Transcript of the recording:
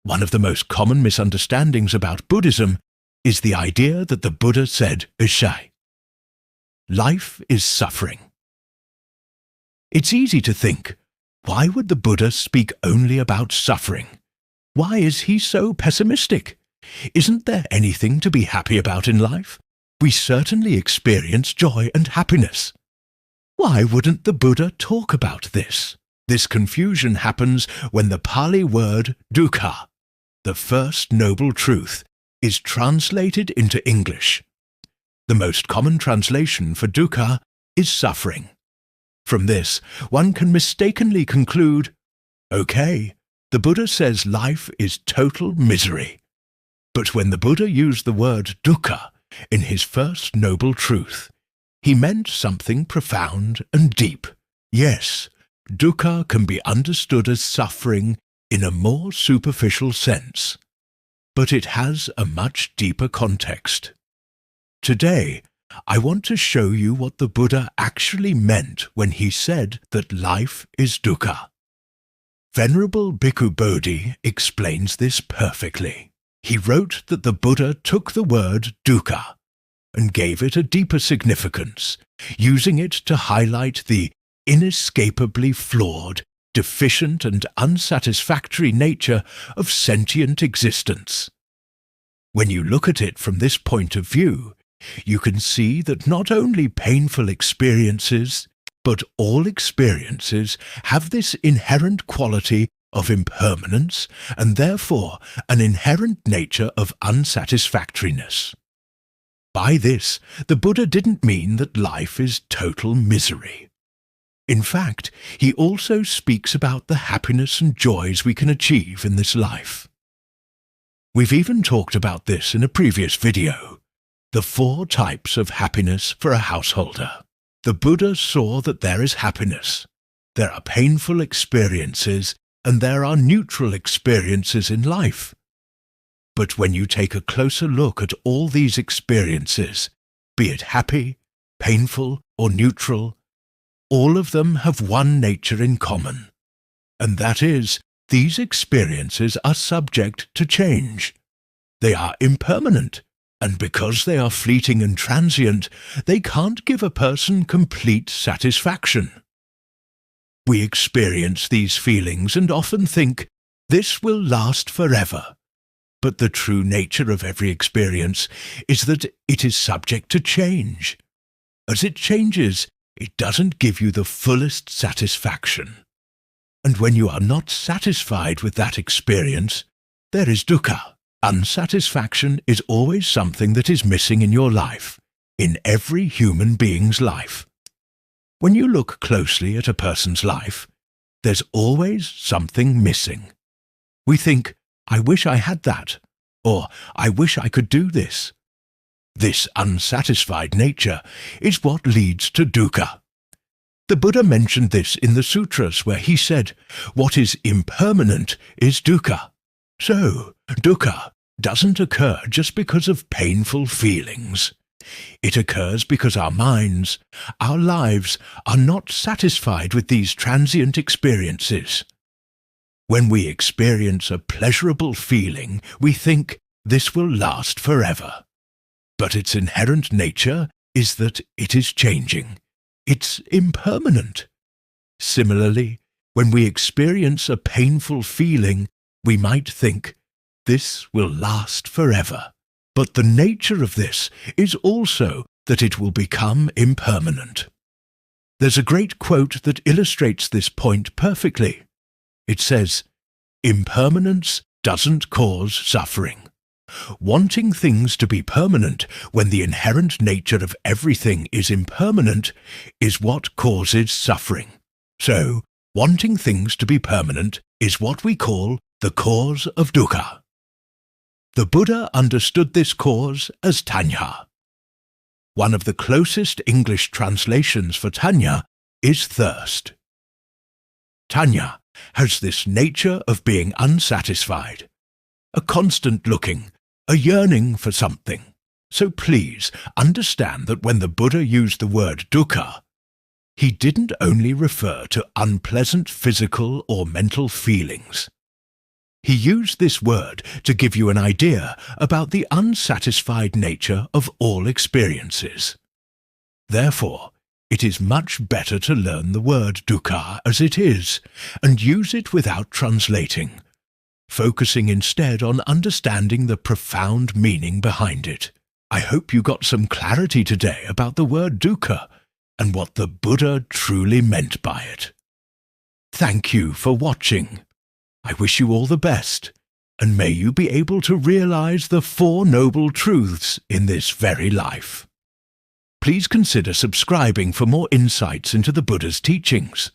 One of the most common misunderstandings about Buddhism is the idea that the Buddha said, "Ishai." Life is suffering. It's easy to think, why would the Buddha speak only about suffering? Why is he so pessimistic? Isn't there anything to be happy about in life? We certainly experience joy and happiness. Why wouldn't the Buddha talk about this? This confusion happens when the Pali word dukkha, the first noble truth, is translated into English. The most common translation for dukkha is suffering. From this, one can mistakenly conclude, okay, the Buddha says life is total misery. But when the Buddha used the word dukkha in his first noble truth, he meant something profound and deep. Yes, dukkha can be understood as suffering in a more superficial sense, but it has a much deeper context. Today, I want to show you what the Buddha actually meant when he said that life is dukkha. Venerable Bhikkhu Bodhi explains this perfectly. He wrote that the Buddha took the word dukkha and gave it a deeper significance, using it to highlight the inescapably flawed, deficient and unsatisfactory nature of sentient existence. When you look at it from this point of view, you can see that not only painful experiences, but all experiences have this inherent quality of impermanence and therefore an inherent nature of unsatisfactoriness. By this, the Buddha didn't mean that life is total misery. In fact, he also speaks about the happiness and joys we can achieve in this life. We've even talked about this in a previous video, the 4 types of happiness for a householder. The Buddha saw that there is happiness, there are painful experiences, and there are neutral experiences in life. But when you take a closer look at all these experiences, be it happy, painful, or neutral, all of them have one nature in common, and that is, these experiences are subject to change. They are impermanent, and because they are fleeting and transient, they can't give a person complete satisfaction. We experience these feelings and often think, this will last forever. But the true nature of every experience is that it is subject to change. As it changes, it doesn't give you the fullest satisfaction. And when you are not satisfied with that experience, there is dukkha. Unsatisfaction is always something that is missing in your life, in every human being's life. When you look closely at a person's life, there's always something missing. We think, I wish I had that, or I wish I could do this. This unsatisfied nature is what leads to dukkha. The Buddha mentioned this in the sutras where he said, what is impermanent is dukkha. So, dukkha doesn't occur just because of painful feelings. It occurs because our minds, our lives, are not satisfied with these transient experiences. When we experience a pleasurable feeling, we think this will last forever. But its inherent nature is that it is changing. It's impermanent. Similarly, when we experience a painful feeling, we might think, this will last forever. But the nature of this is also that it will become impermanent. There's a great quote that illustrates this point perfectly. It says, impermanence doesn't cause suffering. Wanting things to be permanent when the inherent nature of everything is impermanent is what causes suffering. So, wanting things to be permanent is what we call the cause of dukkha. The Buddha understood this cause as tanha. One of the closest English translations for tanha is thirst. Tanha has this nature of being unsatisfied, a constant looking, a yearning for something. So please understand that when the Buddha used the word dukkha, he didn't only refer to unpleasant physical or mental feelings. He used this word to give you an idea about the unsatisfied nature of all experiences. Therefore, it is much better to learn the word dukkha as it is and use it without translating, focusing instead on understanding the profound meaning behind it. I hope you got some clarity today about the word dukkha and what the Buddha truly meant by it. Thank you for watching. I wish you all the best, and may you be able to realize the Four Noble Truths in this very life. Please consider subscribing for more insights into the Buddha's teachings.